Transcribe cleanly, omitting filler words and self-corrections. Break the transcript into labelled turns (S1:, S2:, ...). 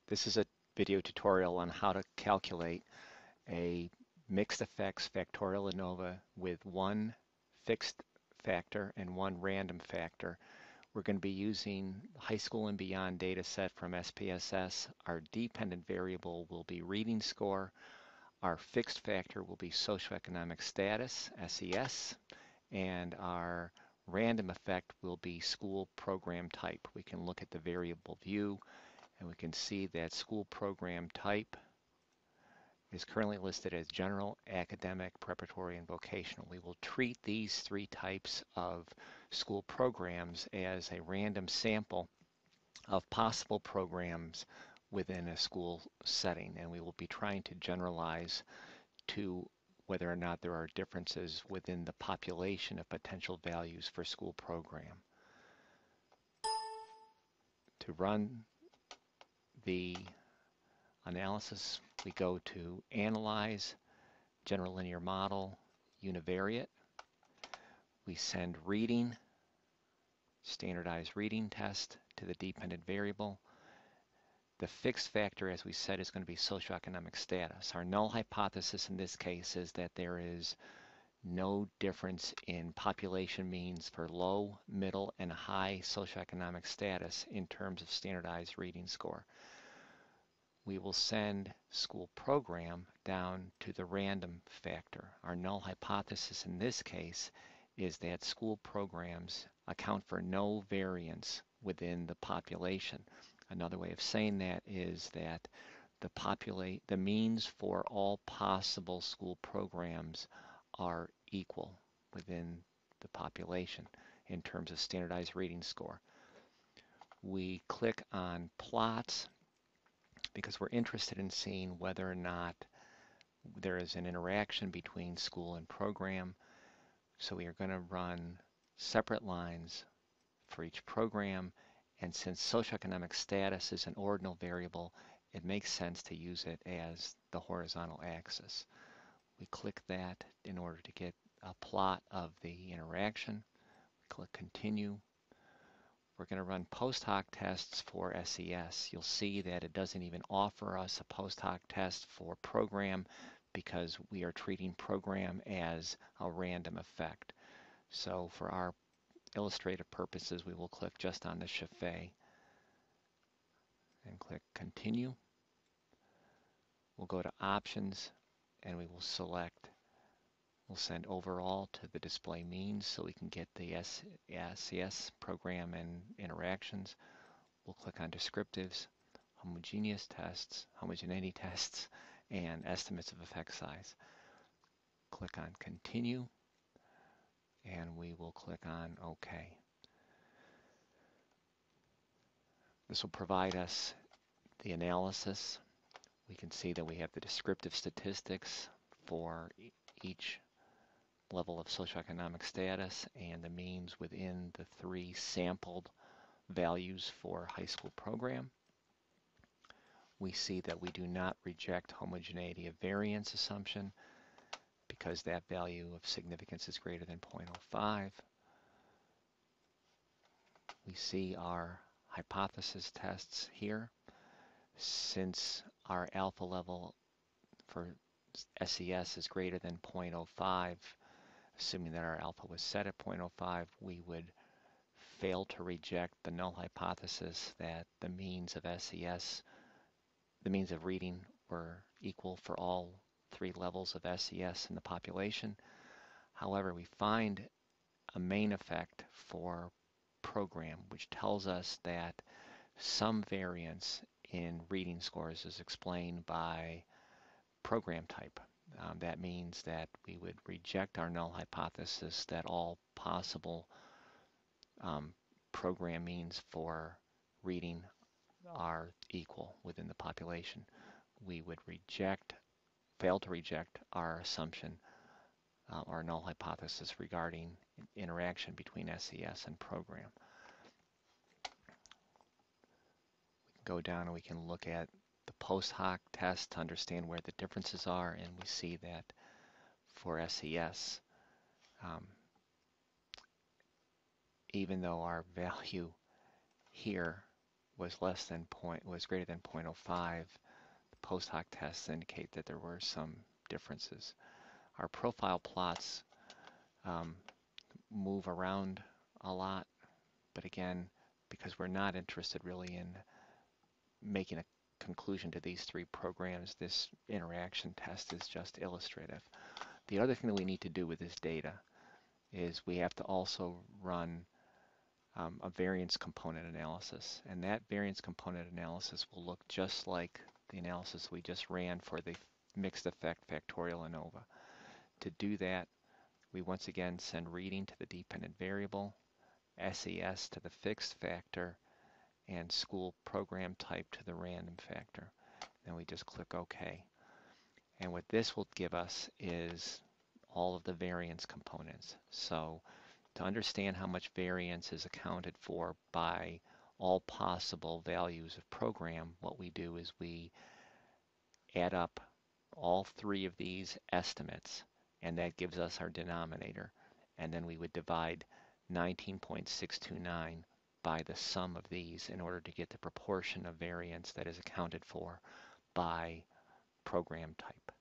S1: This is a video tutorial on how to calculate a mixed effects factorial ANOVA with one fixed factor and one random factor. We're going to be using high school and beyond data set from SPSS. Our dependent variable will be reading score. Our fixed factor will be socioeconomic status, SES, and our random effect will be school program type. We can look at the variable view and we can see that school program type is currently listed as general, academic, preparatory, and vocational. We will treat these three types of school programs as a random sample of possible programs within a school setting, and we will be trying to generalize to whether or not there are differences within the population of potential values for school program. To run the analysis, we go to Analyze, General Linear Model, Univariate. We send reading, standardized reading test to the dependent variable. The fixed factor, as we said, is going to be socioeconomic status. Our null hypothesis in this case is that there is no difference in population means for low, middle, and high socioeconomic status in terms of standardized reading score. We will send school program down to the random factor. Our null hypothesis in this case is that school programs account for no variance within the population. Another way of saying that is that the means for all possible school programs are equal within the population in terms of standardized reading score. We click on plots because we're interested in seeing whether or not there is an interaction between school and program. So we are going to run separate lines for each program, and since socioeconomic status is an ordinal variable, it makes sense to use it as the horizontal axis. We click that in order to get a plot of the interaction. Click Continue. We're going to run post hoc tests for SES. You'll see that it doesn't even offer us a post hoc test for program because we are treating program as a random effect. So for our illustrative purposes, we will click just on the Chiffre and click Continue. We'll go to Options and we will select, we'll send overall to the display means so we can get the SES program and interactions. We'll click on Descriptives, Homogeneity tests, and Estimates of effect size. Click on Continue, and we will click on OK. This will provide us the analysis. We can see that we have the descriptive statistics for each level of socioeconomic status and the means within the three sampled values for high school program. We see that we do not reject homogeneity of variance assumption because that value of significance is greater than 0.05. We see our hypothesis tests here. Since our alpha level for SES is greater than 0.05, assuming that our alpha was set at 0.05, we would fail to reject the null hypothesis that the means of SES, the means of reading, were equal for all three levels of SES in the population. However, we find a main effect for program, which tells us that some variance in reading scores is explained by program type. That means that we would reject our null hypothesis that all possible program means for reading are equal within the population. We would fail to reject our assumption, our null hypothesis regarding interaction between SES and program. Go down and we can look at the post hoc test to understand where the differences are, and we see that for SES, even though our value here was greater than 0.05, the post hoc tests indicate that there were some differences. Our profile plots move around a lot, but again, because we're not interested really in making a conclusion to these three programs, this interaction test is just illustrative. The other thing that we need to do with this data is we have to also run a variance component analysis, and that variance component analysis will look just like the analysis we just ran for the mixed effect factorial ANOVA. To do that, we once again send reading to the dependent variable, SES to the fixed factor, and school program type to the random factor. Then we just click OK. And what this will give us is all of the variance components. So to understand how much variance is accounted for by all possible values of program, what we do is we add up all three of these estimates, and that gives us our denominator. And then we would divide 19.629 by the sum of these in order to get the proportion of variance that is accounted for by program type.